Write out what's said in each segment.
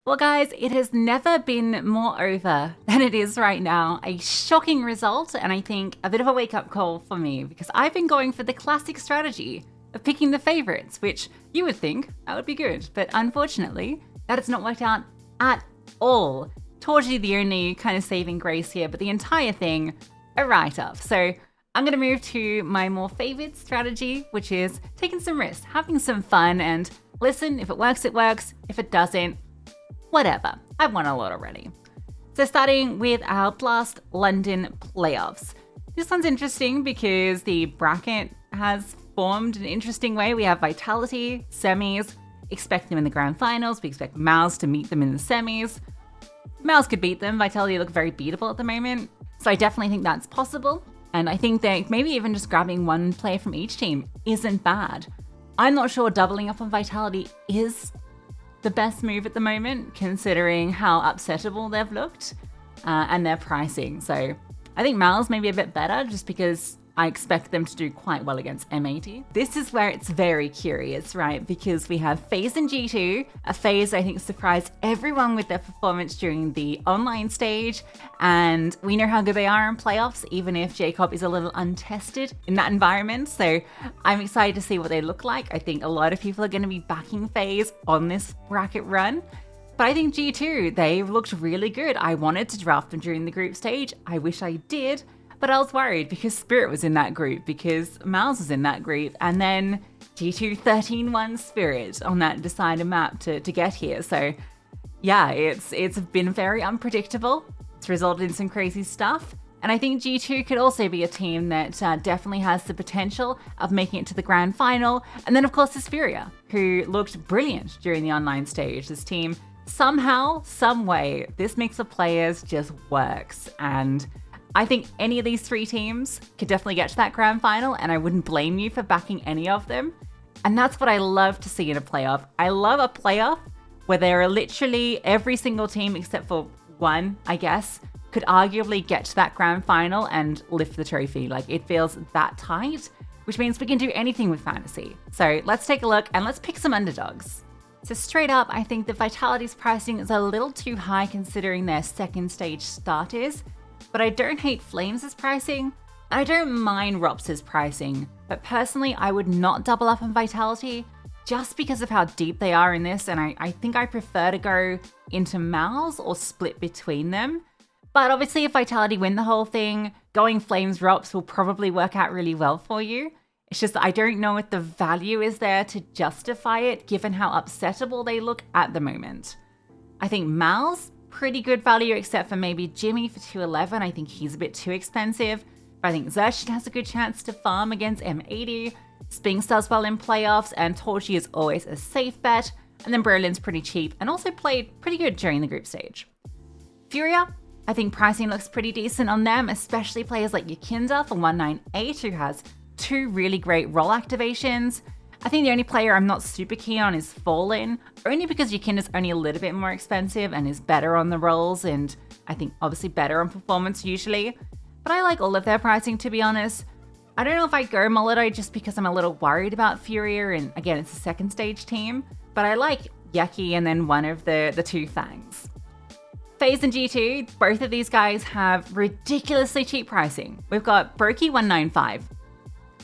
Well, guys, it has never been more over than it is right now. A shocking result, and I think a bit of a wake up call for me because I've been going for the classic strategy of picking the favorites, which you would think that would be good. But unfortunately, that has not worked out at all. Torgy, the only kind of saving grace here, but the entire thing, a write off. So I'm going to move to my more favored strategy, which is taking some risks, having some fun, and listen, if it works, it works. If it doesn't, whatever, I've won a lot already. So starting with our Blast London playoffs. This one's interesting because the bracket has formed an interesting way. We have Vitality, semis, expect them in the grand finals. We expect Mouse to meet them in the semis. Mouse could beat them. Vitality look very beatable at the moment. So I definitely think that's possible. And I think that maybe even just grabbing one player from each team isn't bad. I'm not sure doubling up on Vitality is the best move at the moment, considering how upsettable they've looked and their pricing. So I think Mal's maybe a bit better just because I expect them to do quite well against M80. This is where it's very curious, right? Because we have FaZe and G2, a FaZe I think surprised everyone with their performance during the online stage, and we know how good they are in playoffs, even if Jacob is a little untested in that environment. So I'm excited to see what they look like. I think a lot of people are going to be backing FaZe on this bracket run. But I think G2, they looked really good. I wanted to draft them during the group stage. I wish I did. But I was worried because Spirit was in that group, because Miles was in that group, and then G2 13-1 Spirit on that decider map to get here. So yeah, it's been very unpredictable. It's resulted in some crazy stuff. And I think G2 could also be a team that definitely has the potential of making it to the grand final. And then of course Asperia, who looked brilliant during the online stage. This team, somehow, some way, this mix of players just works. And I think any of these three teams could definitely get to that grand final, and I wouldn't blame you for backing any of them. And that's what I love to see in a playoff. I love a playoff where there are literally every single team except for one, I guess, could arguably get to that grand final and lift the trophy. Like, it feels that tight, which means we can do anything with fantasy. So let's take a look and let's pick some underdogs. So straight up, I think the Vitality's pricing is a little too high considering their second stage starters. But I don't hate Flames' pricing, and I don't mind Rops' pricing, but personally I would not double up on Vitality just because of how deep they are in this, and I think I prefer to go into Mouse or split between them. But obviously if Vitality win the whole thing, going Flames Rops will probably work out really well for you. It's just that I don't know if the value is there to justify it given how upsettable they look at the moment. I think Mouse, pretty good value, except for maybe Jimmy for 211. I think he's a bit too expensive. But I think Xerxes has a good chance to farm against M80. Spinks does well in playoffs, and Torchy is always a safe bet. And then Berlin's pretty cheap and also played pretty good during the group stage. Furia, I think pricing looks pretty decent on them, especially players like Yakinda for 198, who has two really great role activations. I think the only player I'm not super keen on is Fallen, only because Yakinda's only a little bit more expensive and is better on the rolls, and I think obviously better on performance usually. But I like all of their pricing, to be honest. I don't know if I'd go Molotov just because I'm a little worried about Furia, and again, it's a second stage team, but I like Yaki and then one of the two Fangs. FaZe and G2, both of these guys have ridiculously cheap pricing. We've got Brokey 195,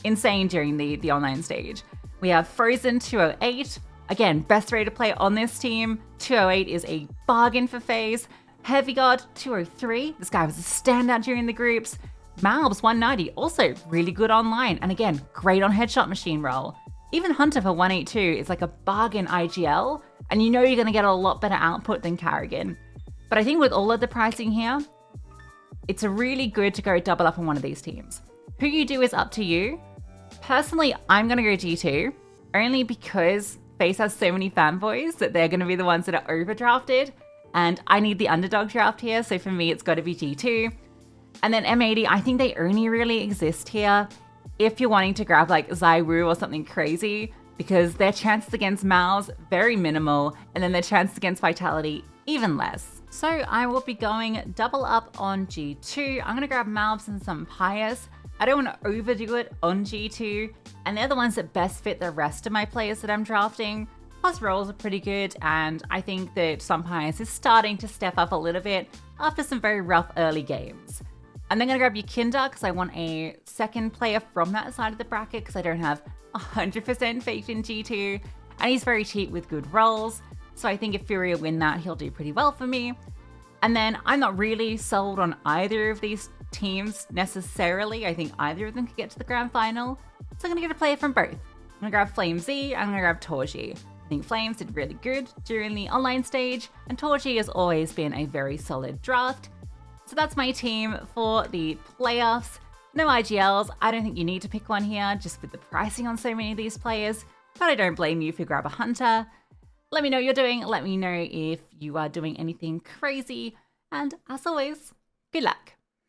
insane during the online stage. We have Frozen 208. Again, best rated player on this team. 208 is a bargain for FaZe. Heavy God 203. This guy was a standout during the groups. Malbs 190, also really good online. And again, great on headshot machine roll. Even Hunter for 182 is like a bargain IGL. And you know you're going to get a lot better output than Carrigan. But I think with all of the pricing here, it's really good to go double up on one of these teams. Who you do is up to you. Personally, I'm going to go G2, only because FaZe has so many fanboys that they're going to be the ones that are overdrafted, and I need the underdog draft here, so for me it's got to be G2. And then M80, I think they only really exist here if you're wanting to grab like Zywoo or something crazy, because their chances against Mouse, very minimal, and then their chances against Vitality, even less. So I will be going double up on G2. I'm going to grab Malbs and some Pious. I don't want to overdo it on G2, and they're the ones that best fit the rest of my players that I'm drafting. Hoz's rolls are pretty good, and I think that Sumpires is starting to step up a little bit after some very rough early games. I'm then going to grab Yukinda because I want a second player from that side of the bracket because I don't have 100% faith in G2, and he's very cheap with good rolls, so I think if Furia win that, he'll do pretty well for me. And then I'm not really sold on either of these teams necessarily. I think either of them could get to the grand final, so I'm going to get a player from both. I'm going to grab FlameZ, I'm going to grab Torji. I think Flames did really good during the online stage, and Torji has always been a very solid draft. So that's my team for the playoffs. No IGLs, I don't think you need to pick one here, just with the pricing on so many of these players, but I don't blame you if you grab a Hunter. Let me know what you're doing, let me know if you are doing anything crazy, and as always, good luck.